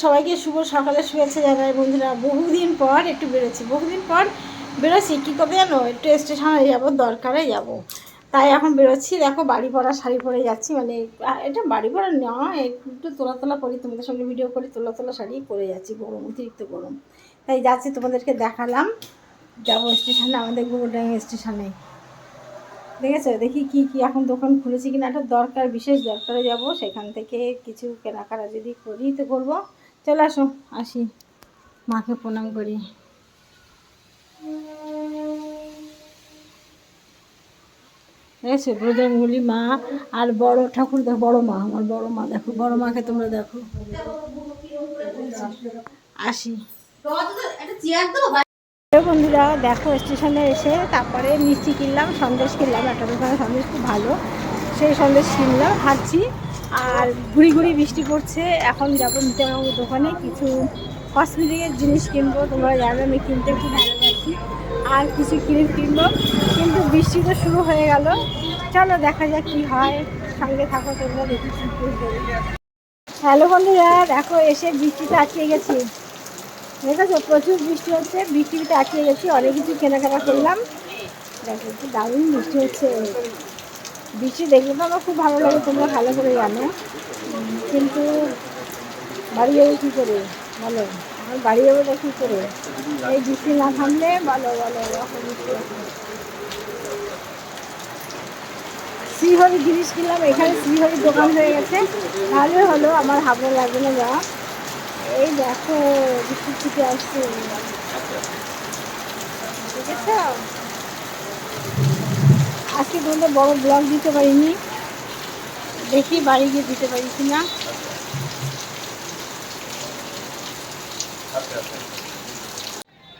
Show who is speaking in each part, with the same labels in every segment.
Speaker 1: সবাইকে শুভ সকালের শুভেচ্ছা জানাই বন্ধুরা। বহুদিন পর একটু বেরোচ্ছি কী করতে জানো, একটু স্টেশনে যাবো, দরকারে যাব। তাই এখন বেরোচ্ছি। দেখো বাড়ি পরা শাড়ি পরে যাচ্ছি, মানে এটা বাড়ি পরা না, একটু তোলা করি, তোমাদের সঙ্গে ভিডিও করি, তোলা শাড়ি পরে যাচ্ছি, গরম, অতিরিক্ত গরম। তাই যাচ্ছি, তোমাদেরকে দেখালাম। যাবো স্টেশনে, আমাদের গুরুডাঙ্গা স্টেশনে। দেখেছো, দেখি কি কি এখন দোকান খুলেছি কিনা, একটা দরকার, বিশেষ দরকারে যাব, সেখান থেকে কিছু কেনাকাটা যদি করি তো করবো। চলে আসো, আসি, মাকে প্রণাম করি। দেখেছো ব্রজঙ্গলি মা আর বড় ঠাকুর, দেখো বড় মা, আমার বড় মা, দেখো বড় মাকে তোমরা দেখো। আসি বন্ধুরা, দেখো স্টেশনে এসে তারপরে মিষ্টি কিনলাম, সন্দেশ কিনলাম, একটা দোকানে সন্দেশ খুব ভালো, সেই সন্দেশ কিনলাম, হাঁটছি। আর ঘুরি বৃষ্টি পড়ছে। এখন যাবো নিত্যানন্দ দোকানে, কিছু কসমেটিকের জিনিস কিনবো। তোমরা জানো আমি কিনতে খুব ভালোবাসি, আর কিছু ক্রিম কিনবো, কিন্তু বৃষ্টি তো শুরু হয়ে গেল। চলো দেখা যাক কি হয়, সঙ্গে থাকো তোমরা, দেখি কি করবো। হ্যালো বন্ধুরা, দেখো এসে বৃষ্টিতে আটকে গেছি। দেখেছো প্রচুর বৃষ্টি হচ্ছে, বৃষ্টিতে আটকে গেছি, অনেক কিছু কেনাকাটা করলাম। দেখো কি দারুণ বৃষ্টি হচ্ছে। বৃষ্টি দেখলে তো আমার খুব ভালো লাগে, তোমরা ভালো করে জানো, কিন্তু বাড়ি যাবো কী করে বলো, আমার বাড়ি যাবো তো কী করে, এই বৃষ্টি না থামলে বলো শ্রীহরি জিনিস কিনলাম, এখানে শ্রীহরির দোকান হয়ে গেছে, ভালো হলো, আমার ভালো লাগবে না যা। এই দেখো বৃষ্টির থেকে আসছে, ঠিক আছে। আজকে তোমাদের বড় ব্লগ দিতে পারিনি, দেখি বাড়ি গিয়ে দিতে পারি কিনা।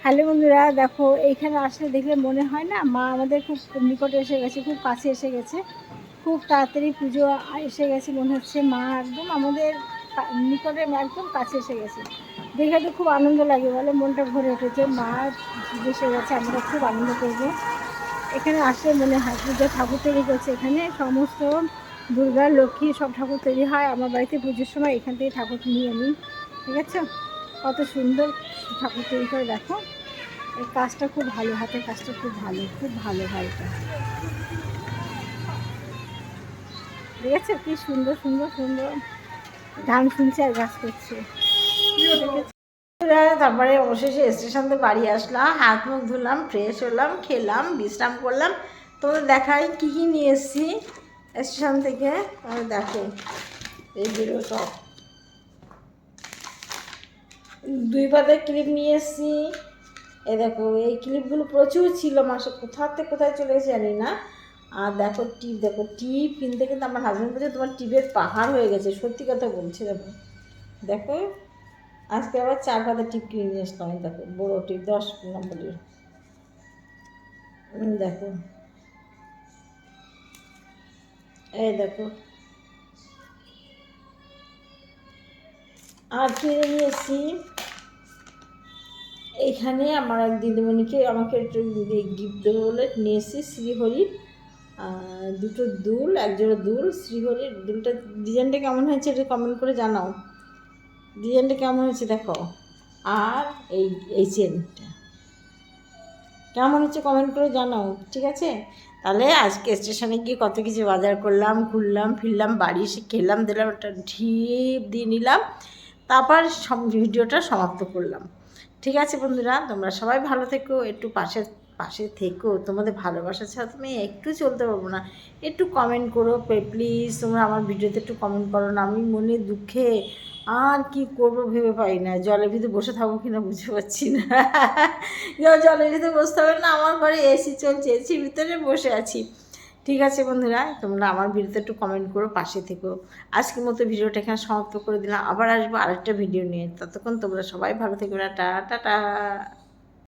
Speaker 1: হ্যালো বন্ধুরা, দেখো এইখানে আসলে দেখলে মনে হয় না মা আমাদের খুব নিকটে এসে গেছে, খুব কাছে এসে গেছে, খুব তাড়াতাড়ি পুজো এসে গেছে মনে হচ্ছে, মা একদম আমাদের নিকটে, একদম কাছে এসে গেছে। দেখে তো খুব আনন্দ লাগে, বলে মনটা ভরে উঠেছে, মা এসে গেছে, আমরা খুব আনন্দ করবো। এখানে আসলে মনে হয় পুজো ঠাকুর তৈরি করছে, এখানে সমস্ত দুর্গা লক্ষ্মী সব ঠাকুর তৈরি হয়। আমার বাড়িতে পুজোর সময় এখান থেকে ঠাকুর নিয়ে আমি, ঠিক আছে। কত সুন্দর ঠাকুর তৈরি করে, দেখো এই কাজটা খুব ভালো, হাতের কাজটা খুব ভালো হয় এটা, ঠিক আছে। কি সুন্দর গান শুনছে আর গাছ করছে। তারপরে অবশেষে স্টেশন থেকে বাড়ি আসলাম, হাত মুখ ধুলাম, ফ্রেশ হলাম, খেলাম, বিশ্রাম করলাম। তোমাদের দেখাই কী কী নিয়ে এসেছি স্টেশন থেকে, দেখো এইগুলো সব 2 পাতার ক্লিপ নিয়ে এসেছি। এই দেখো এই ক্লিপগুলো প্রচুর ছিল, মাসে কোথা থেকে কোথায় চলে গেছে জানি না। আর দেখো টিপ কিনতে কিন্তু আমার হাজব্যান্ড বলছে তোমার টিপের পাহাড় হয়ে গেছে, সত্যি কথা বলছে। দেখো আজকে আবার 4 পাতার টিপ কিনে নিয়ে আসলাম, দেখো বড়ো টিপ 10 নম্বরের, দেখো এই দেখো। আর কিনে নিয়ে এসেছি, এইখানে আমার এক দিদিমণিকে আমাকে একটু গিফট দেবো বলে নিয়ে এসেছি শ্রীহরির 2টো দুল, 1 জোড়া দুল, শ্রীহরির দুলটা ডিজাইনটা কেমন হয়েছে এটা কমেন্ট করে জানাও, ডিজাইনটা কেমন হয়েছে দেখো। আর এই চেনটা কেমন হচ্ছে কমেন্ট করে জানাও, ঠিক আছে। তাহলে আজকে স্টেশনে গিয়ে কত কিছু বাজার করলাম, ঘুরলাম ফিরলাম, বাড়ি এসে খেলাম দিলাম, একটা ঢিপ দিয়ে নিলাম, তারপর ভিডিওটা সমাপ্ত করলাম। ঠিক আছে বন্ধুরা, তোমরা সবাই ভালো থেকো, একটু পাশে থেকো, তোমাদের ভালোবাসা ছাড়া তুমি একটু চলতে পারবো না। একটু কমেন্ট করো প্লিজ, তোমরা আমার ভিডিওতে একটু কমেন্ট করো না, আমি মনে দুঃখে আর কি করবো ভেবে পাই না, জলের ভিতরে বসে থাকবো কিনা বুঝতে পারছি না। জলের ভিতরে বসতে হবে না, আমার ঘরে এসি চলছে, এসির ভিতরে বসে আছি। ঠিক আছে বন্ধুরা, তোমরা আমার ভিডিওতে একটু কমেন্ট করো, পাশে থেকো। আজকের মতো ভিডিওটা এখানে সমাপ্ত করে দিলাম, আবার আসবো আরেকটা ভিডিও নিয়ে, ততক্ষণ তোমরা সবাই ভালো থেকো, টাটা।